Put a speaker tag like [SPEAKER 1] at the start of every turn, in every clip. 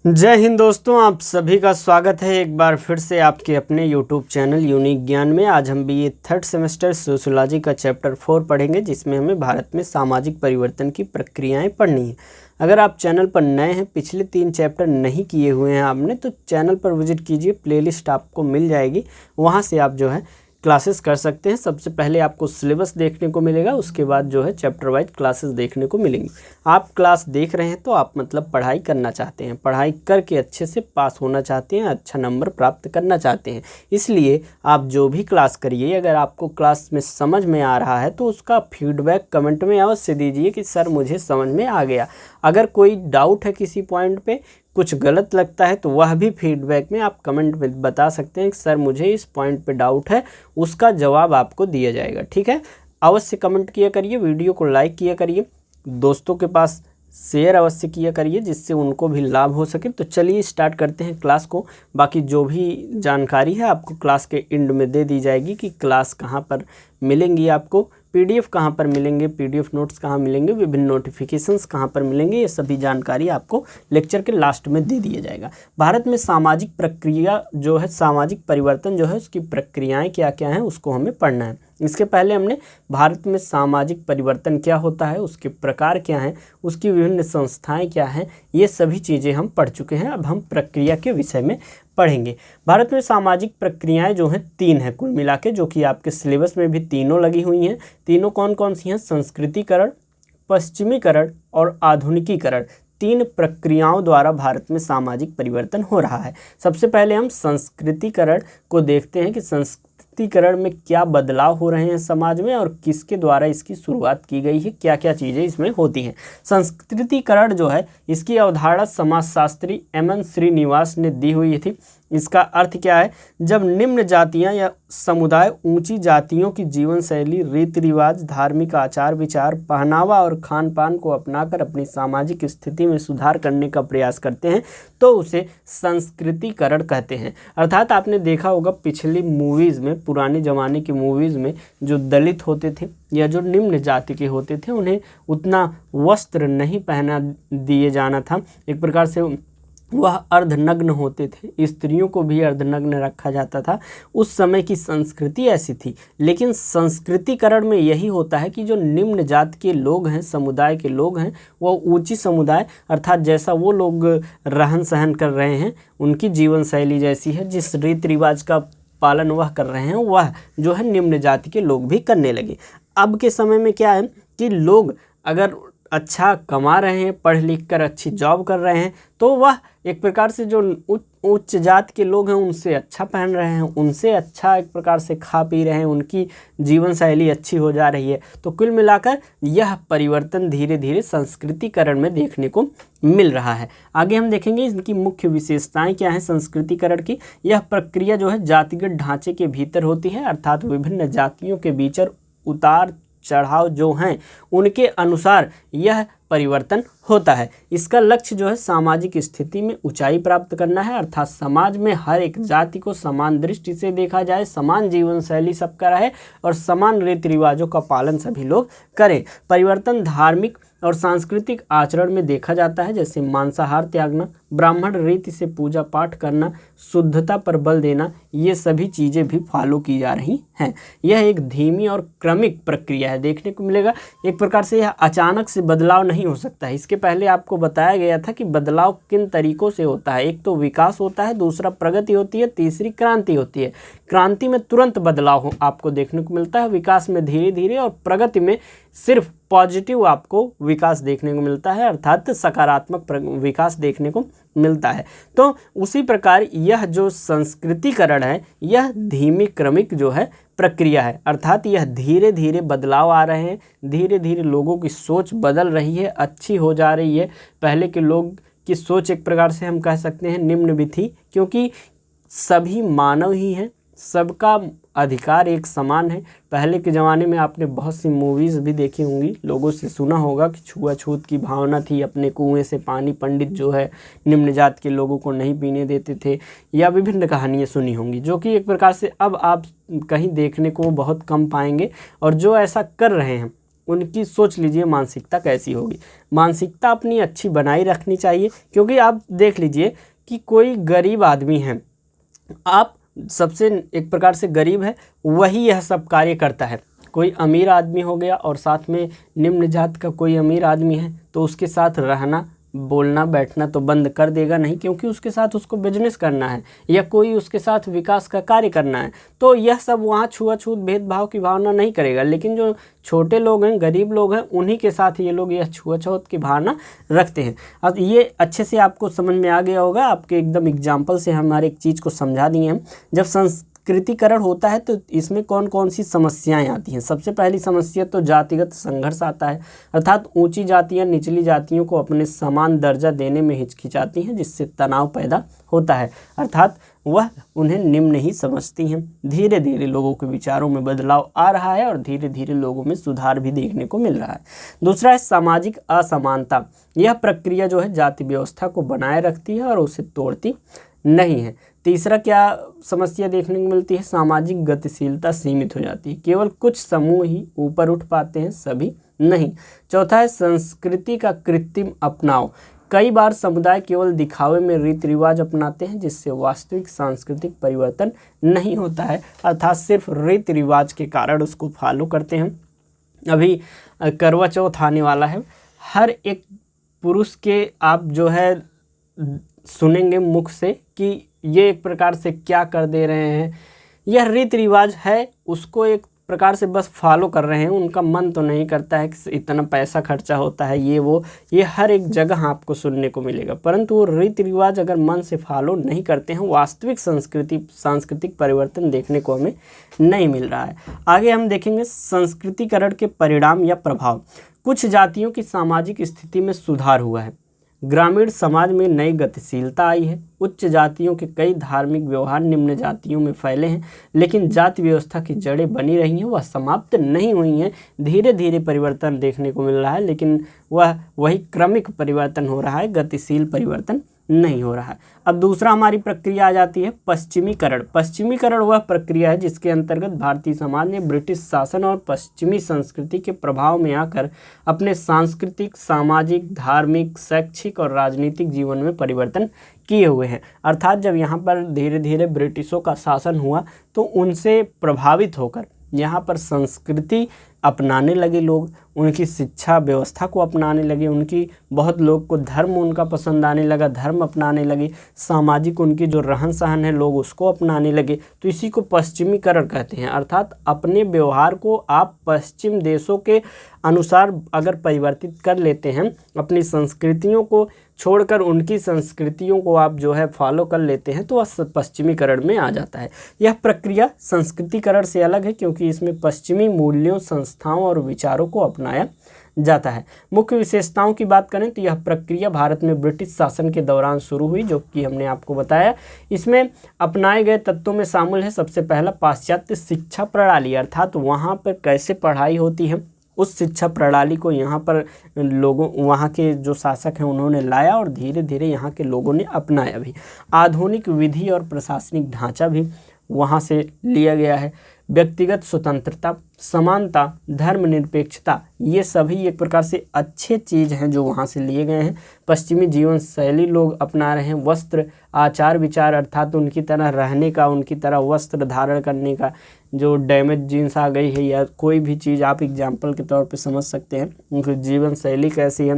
[SPEAKER 1] जय हिंद दोस्तों, आप सभी का स्वागत है एक बार फिर से आपके अपने यूट्यूब चैनल यूनिक ज्ञान में। आज हम बीए थर्ड सेमेस्टर सोशियोलॉजी का चैप्टर 4 पढ़ेंगे, जिसमें हमें भारत में सामाजिक परिवर्तन की प्रक्रियाएं पढ़नी है। अगर आप चैनल पर नए हैं, पिछले 3 चैप्टर नहीं किए हुए हैं आपने, तो चैनल पर विजिट कीजिए, प्लेलिस्ट आपको मिल जाएगी, वहाँ से आप जो है क्लासेस कर सकते हैं। सबसे पहले आपको सिलेबस देखने को मिलेगा, उसके बाद जो है चैप्टर वाइज क्लासेस देखने को मिलेंगी। आप क्लास देख रहे हैं तो आप मतलब पढ़ाई करना चाहते हैं, पढ़ाई करके अच्छे से पास होना चाहते हैं, अच्छा नंबर प्राप्त करना चाहते हैं। इसलिए आप जो भी क्लास करिए, अगर आपको क्लास में समझ में आ रहा है तो उसका फीडबैक कमेंट में अवश्य दीजिए कि सर मुझे समझ में आ गया। अगर कोई डाउट है किसी पॉइंट पे, कुछ गलत लगता है, तो वह भी फीडबैक में आप कमेंट में बता सकते हैं कि सर मुझे इस पॉइंट पे डाउट है, उसका जवाब आपको दिया जाएगा। ठीक है, अवश्य कमेंट किया करिए, वीडियो को लाइक किया करिए, दोस्तों के पास शेयर अवश्य किया करिए, जिससे उनको भी लाभ हो सके। तो चलिए स्टार्ट करते हैं क्लास को। बाकी जो भी जानकारी है आपको क्लास के एंड में दे दी जाएगी कि क्लास कहाँ पर मिलेंगी, आपको पीडीएफ कहाँ पर मिलेंगे, पीडीएफ नोट्स कहाँ मिलेंगे, विभिन्न नोटिफिकेशंस कहाँ पर मिलेंगे, ये सभी जानकारी आपको लेक्चर के लास्ट में दे दिया जाएगा। भारत में सामाजिक प्रक्रिया जो है, सामाजिक परिवर्तन जो है, उसकी प्रक्रियाएं क्या क्या हैं उसको हमें पढ़ना है। इसके पहले हमने भारत में सामाजिक परिवर्तन क्या होता है, उसके प्रकार क्या हैं, उसकी विभिन्न संस्थाएं क्या हैं, ये सभी चीज़ें हम पढ़ चुके हैं। अब हम प्रक्रिया के विषय में पढ़ेंगे। भारत में सामाजिक प्रक्रियाएं जो हैं 3 हैं कुल मिला के, जो कि आपके सिलेबस में भी तीनों लगी हुई हैं। तीनों कौन कौन सी हैं? संस्कृतिकरण, पश्चिमीकरण और आधुनिकीकरण। 3 प्रक्रियाओं द्वारा भारत में सामाजिक परिवर्तन हो रहा है। सबसे पहले हम संस्कृतिकरण को देखते हैं कि संस्कृतिकरण में क्या बदलाव हो रहे हैं समाज में और किसके द्वारा इसकी शुरुआत की गई है, क्या क्या चीज़ें इसमें होती हैं। संस्कृतिकरण जो है, इसकी अवधारणा समाजशास्त्री एम.एन. श्रीनिवास ने दी हुई थी। इसका अर्थ क्या है? जब निम्न जातियां या समुदाय ऊंची जातियों की जीवन शैली, रीति रिवाज, धार्मिक आचार विचार, पहनावा और खान पान को अपनाकर अपनी सामाजिक स्थिति में सुधार करने का प्रयास करते हैं, तो उसे संस्कृतिकरण कहते हैं। अर्थात आपने देखा होगा पिछली मूवीज़ में, पुराने ज़माने की मूवीज़ में, जो दलित होते थे या जो निम्न जाति के होते थे, उन्हें उतना वस्त्र नहीं पहना दिए जाना था। एक प्रकार से वह अर्धनग्न होते थे, स्त्रियों को भी अर्धनग्न रखा जाता था। उस समय की संस्कृति ऐसी थी। लेकिन संस्कृतिकरण में यही होता है कि जो निम्न जाति के लोग हैं, समुदाय के लोग हैं, वह ऊंची समुदाय अर्थात जैसा वो लोग रहन सहन कर रहे हैं, उनकी जीवन शैली जैसी है, जिस रीति रिवाज का पालन वह कर रहे हैं, वह जो है निम्न जाति के लोग भी करने लगे। अब के समय में क्या है कि लोग अगर अच्छा कमा रहे हैं, पढ़ लिख कर अच्छी जॉब कर रहे हैं, तो वह एक प्रकार से जो उच्च जाति के लोग हैं उनसे अच्छा पहन रहे हैं, उनसे अच्छा एक प्रकार से खा पी रहे हैं, उनकी जीवन शैली अच्छी हो जा रही है। तो कुल मिलाकर यह परिवर्तन धीरे धीरे संस्कृतिकरण में देखने को मिल रहा है। आगे हम देखेंगे इनकी मुख्य विशेषताएं क्या हैं संस्कृतिकरण की। यह प्रक्रिया जो है जातिगत ढांचे के भीतर होती है, अर्थात विभिन्न जातियों के बीच उतार चढ़ाव जो हैं उनके अनुसार यह परिवर्तन होता है। इसका लक्ष्य जो है सामाजिक स्थिति में ऊंचाई प्राप्त करना है, अर्थात समाज में हर एक जाति को समान दृष्टि से देखा जाए, समान जीवन शैली सबका रहे और समान रीति रिवाजों का पालन सभी लोग करें। परिवर्तन धार्मिक और सांस्कृतिक आचरण में देखा जाता है, जैसे मांसाहार त्यागना, ब्राह्मण रीति से पूजा पाठ करना, शुद्धता पर बल देना, ये सभी चीज़ें भी फॉलो की जा रही हैं। यह एक धीमी और क्रमिक प्रक्रिया है, देखने को मिलेगा। एक प्रकार से यह अचानक से बदलाव नहीं हो सकता है। इसके पहले आपको बताया गया था कि बदलाव किन तरीकों से होता है। एक तो विकास होता है, दूसरा प्रगति होती है, तीसरी क्रांति होती है। क्रांति में तुरंत बदलाव आपको देखने को मिलता है, विकास में धीरे धीरे, और प्रगति में सिर्फ पॉजिटिव आपको विकास देखने को मिलता है, अर्थात सकारात्मक विकास देखने को मिलता है। तो उसी प्रकार यह जो संस्कृतिकरण है, यह धीमी क्रमिक जो है प्रक्रिया है, अर्थात यह धीरे धीरे बदलाव आ रहे हैं, धीरे धीरे लोगों की सोच बदल रही है, अच्छी हो जा रही है। पहले के लोग की सोच एक प्रकार से हम कह सकते हैं निम्न भी थी, क्योंकि सभी मानव ही हैं, सबका अधिकार एक समान है। पहले के ज़माने में आपने बहुत सी मूवीज़ भी देखी होंगी, लोगों से सुना होगा कि छुआछूत की भावना थी, अपने कुएं से पानी पंडित जो है निम्न जाति के लोगों को नहीं पीने देते थे, या विभिन्न कहानियाँ सुनी होंगी, जो कि एक प्रकार से अब आप कहीं देखने को बहुत कम पाएंगे। और जो ऐसा कर रहे हैं उनकी सोच लीजिए मानसिकता कैसी होगी। मानसिकता अपनी अच्छी बनाई रखनी चाहिए, क्योंकि आप देख लीजिए कि कोई गरीब आदमी है, आप सबसे एक प्रकार से गरीब है, वही यह सब कार्य करता है। कोई अमीर आदमी हो गया और साथ में निम्न जात का कोई अमीर आदमी है, तो उसके साथ रहना बोलना बैठना तो बंद कर देगा नहीं, क्योंकि उसके साथ उसको बिजनेस करना है या कोई उसके साथ विकास का कार्य करना है। तो यह सब वहाँ छुआछूत भेदभाव की भावना नहीं करेगा। लेकिन जो छोटे लोग हैं, गरीब लोग हैं, उन्हीं के साथ ये लोग यह छुआछूत की भावना रखते हैं। अब ये अच्छे से आपको समझ में आ गया होगा, आपके एकदम एग्जाम्पल से हमारे एक चीज़ को समझा दिए हैं। जब संस्कृतिकरण होता है तो इसमें कौन कौन सी समस्याएं आती हैं। सबसे पहली समस्या तो जातिगत संघर्ष आता है, अर्थात ऊंची जातियां निचली जातियों को अपने समान दर्जा देने में हिचकिचाती हैं, जिससे तनाव पैदा होता है, अर्थात वह उन्हें निम्न ही समझती हैं। धीरे धीरे लोगों के विचारों में बदलाव आ रहा है और धीरे धीरे लोगों में सुधार भी देखने को मिल रहा है। दूसरा है सामाजिक असमानता। यह प्रक्रिया जो है जाति व्यवस्था को बनाए रखती है और उसे तोड़ती नहीं है। तीसरा क्या समस्या देखने को मिलती है, सामाजिक गतिशीलता सीमित हो जाती है, केवल कुछ समूह ही ऊपर उठ पाते हैं, सभी नहीं। चौथा है संस्कृति का कृत्रिम अपनाव। कई बार समुदाय केवल दिखावे में रीति रिवाज अपनाते हैं, जिससे वास्तविक सांस्कृतिक परिवर्तन नहीं होता है, अर्थात सिर्फ रीति रिवाज के कारण उसको फॉलो करते हैं। अभी करवा चौथ आने वाला है, हर एक पुरुष के आप जो है सुनेंगे मुख से कि ये एक प्रकार से क्या कर दे रहे हैं, यह रीति रिवाज है, उसको एक प्रकार से बस फॉलो कर रहे हैं। उनका मन तो नहीं करता है कि इतना पैसा खर्चा होता है, ये हर एक जगह आपको सुनने को मिलेगा। परंतु वो रीति रिवाज अगर मन से फॉलो नहीं करते हैं, वास्तविक सांस्कृतिक परिवर्तन देखने को हमें नहीं मिल रहा है। आगे हम देखेंगे संस्कृतिकरण के परिणाम या प्रभाव। कुछ जातियों की सामाजिक स्थिति में सुधार हुआ है, ग्रामीण समाज में नई गतिशीलता आई है, उच्च जातियों के कई धार्मिक व्यवहार निम्न जातियों में फैले हैं, लेकिन जाति व्यवस्था की जड़ें बनी रही हैं, वह समाप्त नहीं हुई हैं। धीरे धीरे परिवर्तन देखने को मिल रहा है, लेकिन वही क्रमिक परिवर्तन हो रहा है, गतिशील परिवर्तन नहीं हो रहा है। अब दूसरा हमारी प्रक्रिया आ जाती है पश्चिमीकरण। पश्चिमीकरण वह प्रक्रिया है जिसके अंतर्गत भारतीय समाज ने ब्रिटिश शासन और पश्चिमी संस्कृति के प्रभाव में आकर अपने सांस्कृतिक, सामाजिक, धार्मिक, शैक्षिक और राजनीतिक जीवन में परिवर्तन किए हुए हैं। अर्थात जब यहाँ पर धीरे धीरे ब्रिटिशों का शासन हुआ तो उनसे प्रभावित होकर यहाँ पर संस्कृति अपनाने लगे लोग, उनकी शिक्षा व्यवस्था को अपनाने लगे, उनकी बहुत लोग को धर्म उनका पसंद आने लगा, धर्म अपनाने लगे, सामाजिक उनकी जो रहन सहन है लोग उसको अपनाने लगे। तो इसी को पश्चिमीकरण कहते हैं, अर्थात अपने व्यवहार को आप पश्चिम देशों के अनुसार अगर परिवर्तित कर लेते हैं, अपनी संस्कृतियों को छोड़कर उनकी संस्कृतियों को आप जो है फॉलो कर लेते हैं, तो वह पश्चिमीकरण में आ जाता है। यह प्रक्रिया संस्कृतिकरण से अलग है, क्योंकि इसमें पश्चिमी मूल्यों, संस्थाओं और विचारों को अपनाया जाता है। मुख्य विशेषताओं की बात करें तो यह प्रक्रिया भारत में ब्रिटिश शासन के दौरान शुरू हुई, जो कि हमने आपको बताया। इसमें अपनाए गए तत्वों में शामिल है सबसे पहला पाश्चात्य शिक्षा प्रणाली, अर्थात वहाँ पर कैसे पढ़ाई होती है उस शिक्षा प्रणाली को यहाँ पर लोगों, वहाँ के जो शासक हैं उन्होंने लाया और धीरे धीरे यहाँ के लोगों ने अपनाया भी। आधुनिक विधि और प्रशासनिक ढांचा भी वहाँ से लिया गया है। व्यक्तिगत स्वतंत्रता, समानता, धर्मनिरपेक्षता, ये सभी एक प्रकार से अच्छे चीज़ हैं जो वहाँ से लिए गए हैं। पश्चिमी जीवन शैली लोग अपना रहे हैं। वस्त्र, आचार विचार, अर्थात उनकी तरह रहने का, उनकी तरह वस्त्र धारण करने का, जो डैमेज जीन्स आ गई है या कोई भी चीज़ आप एग्जाम्पल के तौर पे समझ सकते हैं, उनकी जीवन शैली कैसी है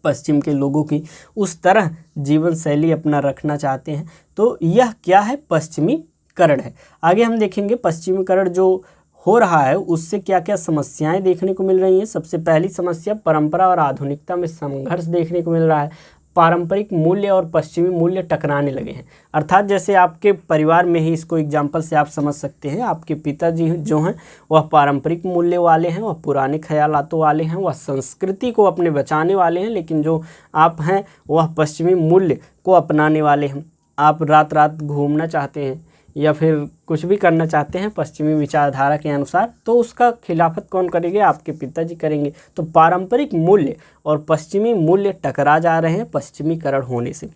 [SPEAKER 1] पश्चिम के लोगों की, उस तरह जीवन शैली अपना रखना चाहते हैं। तो यह क्या है, पश्चिमीकरण है। आगे हम देखेंगे पश्चिमीकरण जो हो रहा है उससे क्या क्या समस्याएं देखने को मिल रही हैं। सबसे पहली समस्या परंपरा और आधुनिकता में संघर्ष देखने को मिल रहा है। पारंपरिक मूल्य और पश्चिमी मूल्य टकराने लगे हैं, अर्थात जैसे आपके परिवार में ही, इसको एग्जाम्पल से आप समझ सकते हैं, आपके पिताजी जो हैं वह पारंपरिक मूल्य वाले हैं, वह पुराने ख्यालातों वाले हैं, वह संस्कृति को अपने बचाने वाले हैं, लेकिन जो आप हैं वह पश्चिमी मूल्य को अपनाने वाले हैं। आप रात रात घूमना चाहते हैं या फिर कुछ भी करना चाहते हैं पश्चिमी विचारधारा के अनुसार, तो उसका खिलाफत कौन करेंगे, आपके पिताजी करेंगे। तो पारंपरिक मूल्य और पश्चिमी मूल्य टकरा जा रहे हैं पश्चिमीकरण होने से।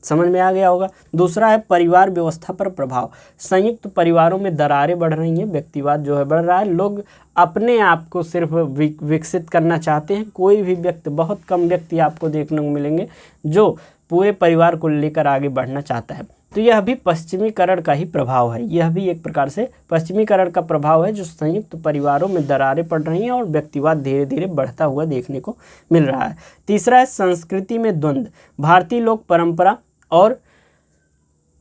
[SPEAKER 1] समझ में आ गया होगा। दूसरा है परिवार व्यवस्था पर प्रभाव। संयुक्त परिवारों में दरारें बढ़ रही हैं, व्यक्तिवाद जो है बढ़ रहा है। लोग अपने आप को सिर्फ विकसित करना चाहते हैं। कोई भी व्यक्ति, बहुत कम व्यक्ति आपको देखने को मिलेंगे जो पूरे परिवार को लेकर आगे बढ़ना चाहता है। तो यह भी पश्चिमीकरण का ही प्रभाव है। यह भी एक प्रकार से पश्चिमीकरण का प्रभाव है, जो संयुक्त परिवारों में दरारें पड़ रही हैं और व्यक्तिवाद धीरे धीरे बढ़ता हुआ देखने को मिल रहा है। तीसरा है संस्कृति में द्वंद्व। भारतीय लोक परंपरा और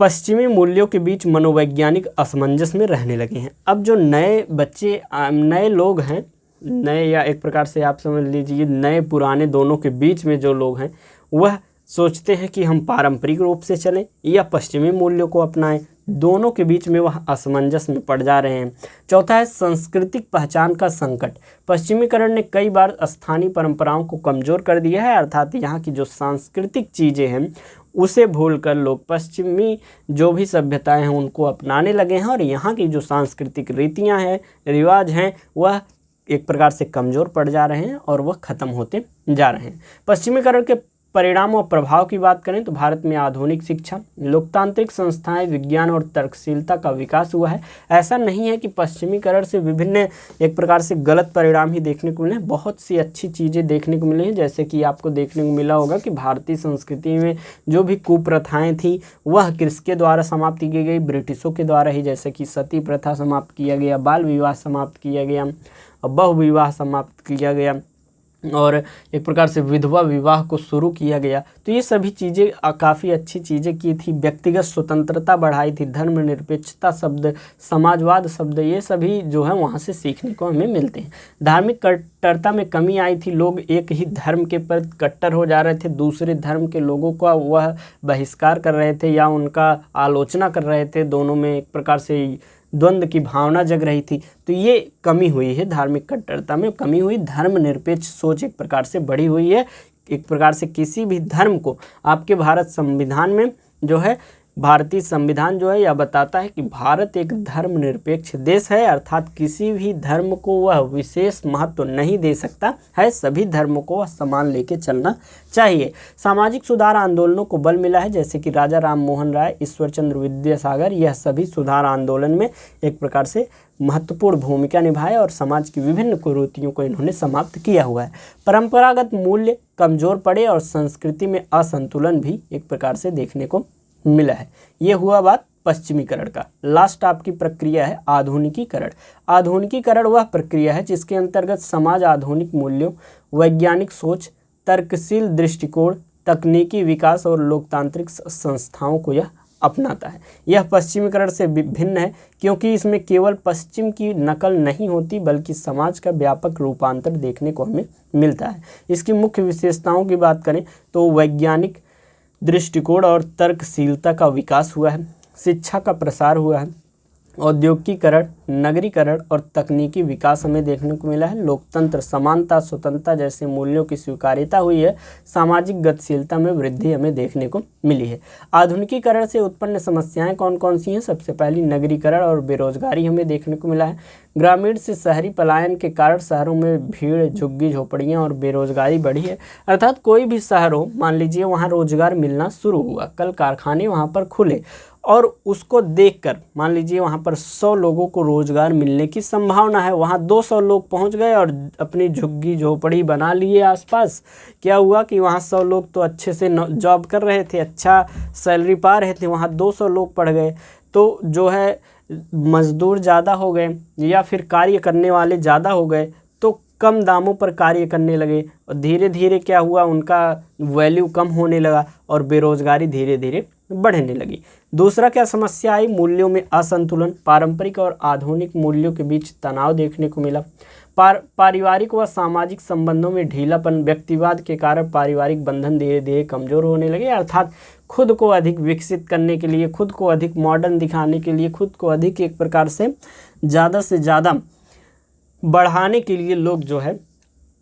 [SPEAKER 1] पश्चिमी मूल्यों के बीच मनोवैज्ञानिक असमंजस में रहने लगे हैं। अब जो नए बच्चे, नए लोग हैं, नए या एक प्रकार से आप समझ लीजिए नए पुराने दोनों के बीच में जो लोग हैं, वह सोचते हैं कि हम पारंपरिक रूप से चलें या पश्चिमी मूल्यों को अपनाएं। दोनों के बीच में वह असमंजस में पड़ जा रहे हैं। चौथा है सांस्कृतिक पहचान का संकट। पश्चिमीकरण ने कई बार स्थानीय परंपराओं को कमज़ोर कर दिया है, अर्थात यहाँ की जो सांस्कृतिक चीज़ें हैं उसे भूलकर लोग पश्चिमी जो भी सभ्यताएं हैं उनको अपनाने लगे हैं, और यहाँ की जो सांस्कृतिक रीतियाँ हैं, रिवाज हैं, वह एक प्रकार से कमज़ोर पड़ जा रहे हैं और वह ख़त्म होते जा रहे हैं। पश्चिमीकरण के परिणाम और प्रभाव की बात करें तो भारत में आधुनिक शिक्षा, लोकतांत्रिक संस्थाएं, विज्ञान और तर्कशीलता का विकास हुआ है। ऐसा नहीं है कि पश्चिमीकरण से विभिन्न एक प्रकार से गलत परिणाम ही देखने को मिले, बहुत सी अच्छी चीज़ें देखने को मिली हैं। जैसे कि आपको देखने को मिला होगा कि भारतीय संस्कृति में जो भी कुप्रथाएं थी वह किसके द्वारा समाप्त की गई, ब्रिटिशों के द्वारा ही। जैसे कि सती प्रथा समाप्त किया गया, बाल विवाह समाप्त किया गया, बहुविवाह समाप्त किया गया और एक प्रकार से विधवा विवाह को शुरू किया गया। तो ये सभी चीज़ें काफ़ी अच्छी चीज़ें की थी। व्यक्तिगत स्वतंत्रता बढ़ाई थी, धर्मनिरपेक्षता शब्द, समाजवाद शब्द, ये सभी जो है वहाँ से सीखने को हमें मिलते हैं। धार्मिक कट्टरता में कमी आई थी। लोग एक ही धर्म के प्रति कट्टर हो जा रहे थे, दूसरे धर्म के लोगों का वह बहिष्कार कर रहे थे या उनका आलोचना कर रहे थे। दोनों में एक प्रकार से द्वंद्व की भावना जग रही थी। तो ये कमी हुई है, धार्मिक कट्टरता में कमी हुई, धर्मनिरपेक्ष सोच एक प्रकार से बढ़ी हुई है। एक प्रकार से किसी भी धर्म को आपके भारत संविधान में जो है, भारतीय संविधान जो है यह बताता है कि भारत एक धर्मनिरपेक्ष देश है, अर्थात किसी भी धर्म को वह विशेष महत्व नहीं दे सकता है, सभी धर्मों को वह समान लेके चलना चाहिए। सामाजिक सुधार आंदोलनों को बल मिला है, जैसे कि राजा राम मोहन राय, ईश्वरचंद्र विद्यासागर, यह सभी सुधार आंदोलन में एक प्रकार से महत्वपूर्ण भूमिका निभाए और समाज की विभिन्न कुरीतियों को इन्होंने समाप्त किया हुआ है। परंपरागत मूल्य कमजोर पड़े और संस्कृति में असंतुलन भी एक प्रकार से देखने को मिला है। ये हुआ बात पश्चिमीकरण का। लास्ट आपकी प्रक्रिया है आधुनिकीकरण। आधुनिकीकरण वह प्रक्रिया है जिसके अंतर्गत समाज आधुनिक मूल्यों, वैज्ञानिक सोच, तर्कशील दृष्टिकोण, तकनीकी विकास और लोकतांत्रिक संस्थाओं को यह अपनाता है। यह पश्चिमीकरण से भिन्न है क्योंकि इसमें केवल पश्चिम की नकल नहीं होती बल्कि समाज का व्यापक रूपांतर देखने को हमें मिलता है। इसकी मुख्य विशेषताओं की बात करें तो वैज्ञानिक दृष्टिकोण और तर्कशीलता का विकास हुआ है, शिक्षा का प्रसार हुआ है, औद्योगिकीकरण, नगरीकरण और तकनीकी विकास हमें देखने को मिला है। लोकतंत्र, समानता, स्वतंत्रता जैसे मूल्यों की स्वीकार्यता हुई है। सामाजिक गतिशीलता में वृद्धि हमें देखने को मिली है। आधुनिकीकरण से उत्पन्न समस्याएं कौन कौन सी हैं? सबसे पहली नगरीकरण और बेरोजगारी हमें देखने को मिला है। ग्रामीण से शहरी पलायन के कारण शहरों में भीड़, झुग्गी झोपड़ियाँ और बेरोजगारी बढ़ी है। अर्थात कोई भी शहर हो, मान लीजिए वहाँ रोजगार मिलना शुरू हुआ, कल कारखाने वहाँ पर खुले और उसको देखकर मान लीजिए वहाँ पर 100 लोगों को रोज़गार मिलने की संभावना है, वहाँ 200 लोग पहुँच गए और अपनी झुग्गी झोपड़ी बना लिए आसपास। क्या हुआ कि वहाँ 100 लोग तो अच्छे से जॉब कर रहे थे, अच्छा सैलरी पा रहे थे, वहाँ 200 लोग पड़ गए तो जो है मज़दूर ज़्यादा हो गए या फिर कार्य करने वाले ज़्यादा हो गए तो कम दामों पर कार्य करने लगे और धीरे धीरे क्या हुआ, उनका वैल्यू कम होने लगा और बेरोज़गारी धीरे धीरे बढ़ने लगी। दूसरा क्या समस्या आई? मूल्यों में असंतुलन, पारंपरिक और आधुनिक मूल्यों के बीच तनाव देखने को मिला। पारिवारिक व सामाजिक संबंधों में ढीलापन, व्यक्तिवाद के कारण पारिवारिक बंधन धीरे धीरे कमज़ोर होने लगे। अर्थात खुद को अधिक विकसित करने के लिए, खुद को अधिक मॉडर्न दिखाने के लिए, खुद को अधिक एक प्रकार से ज़्यादा बढ़ाने के लिए लोग जो है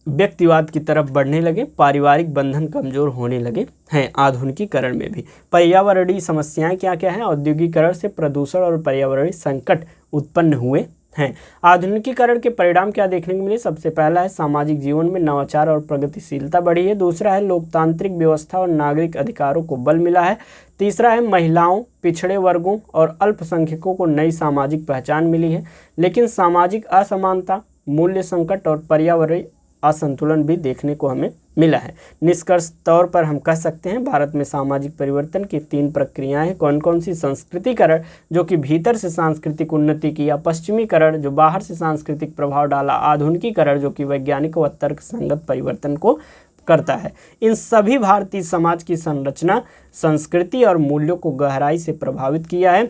[SPEAKER 1] व्यक्तिवाद की तरफ बढ़ने लगे, पारिवारिक बंधन कमज़ोर होने लगे हैं। आधुनिकीकरण में भी पर्यावरणीय समस्याएं क्या क्या हैं? औद्योगिकीकरण से प्रदूषण और पर्यावरणीय संकट उत्पन्न हुए हैं। आधुनिकीकरण के परिणाम क्या देखने को मिले? सबसे पहला है सामाजिक जीवन में नवाचार और प्रगतिशीलता बढ़ी है। दूसरा है लोकतांत्रिक व्यवस्था और नागरिक अधिकारों को बल मिला है। तीसरा है महिलाओं, पिछड़े वर्गों और अल्पसंख्यकों को नई सामाजिक पहचान मिली है। लेकिन सामाजिक असमानता, मूल्य संकट और पर्यावरणीय असंतुलन भी देखने को हमें मिला है। निष्कर्ष तौर पर हम कह सकते हैं भारत में सामाजिक परिवर्तन की 3 प्रक्रियाएं हैं। कौन कौन सी? संस्कृतिकरण जो कि भीतर से सांस्कृतिक उन्नति किया, पश्चिमीकरण जो बाहर से सांस्कृतिक प्रभाव डाला, आधुनिकीकरण जो कि वैज्ञानिक व तर्क संगत परिवर्तन को करता है। इन सभी भारतीय समाज की संरचना, संस्कृति और मूल्यों को गहराई से प्रभावित किया है।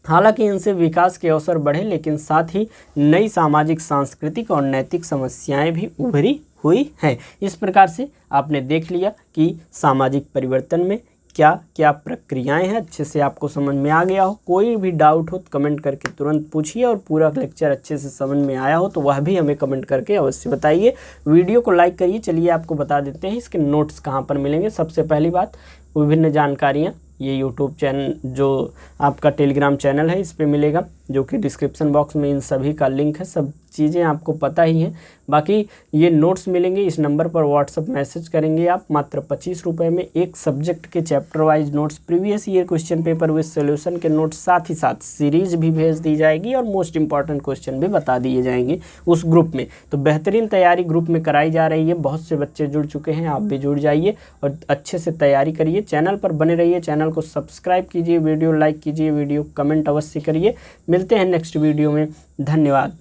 [SPEAKER 1] हालांकि इनसे विकास के अवसर बढ़े, लेकिन साथ ही नई सामाजिक, सांस्कृतिक और नैतिक समस्याएं भी उभरी हुई हैं। इस प्रकार से आपने देख लिया कि सामाजिक परिवर्तन में क्या क्या प्रक्रियाएं हैं। अच्छे से आपको समझ में आ गया हो। कोई भी डाउट हो तो कमेंट करके तुरंत पूछिए, और पूरा लेक्चर अच्छे से समझ में आया हो तो वह भी हमें कमेंट करके अवश्य बताइए। वीडियो को लाइक करिए। चलिए आपको बता देते हैं इसके नोट्स कहाँ पर मिलेंगे। सबसे पहली बात, विभिन्न जानकारियाँ ये यूट्यूब चैनल, जो आपका टेलीग्राम चैनल है, इस पे मिलेगा, जो कि डिस्क्रिप्शन बॉक्स में इन सभी का लिंक है। सब चीज़ें आपको पता ही हैं। बाकी ये नोट्स मिलेंगे, इस नंबर पर व्हाट्सअप मैसेज करेंगे आप। मात्र 25 रुपये में एक सब्जेक्ट के chapter wise notes, previous year question paper with solution के नोट्स, साथ ही साथ सीरीज भी भेज दी जाएगी और मोस्ट इंपॉर्टेंट क्वेश्चन भी बता दिए जाएंगे उस ग्रुप में। तो बेहतरीन तैयारी ग्रुप में कराई जा रही है। बहुत से बच्चे जुड़ चुके हैं, आप भी जुड़ जाइए और अच्छे से तैयारी करिए। चैनल पर बने रहिए, चैनल को सब्सक्राइब कीजिए, वीडियो लाइक कीजिए, वीडियो कमेंट अवश्य करिए। मिलते हैं नेक्स्ट वीडियो में। धन्यवाद।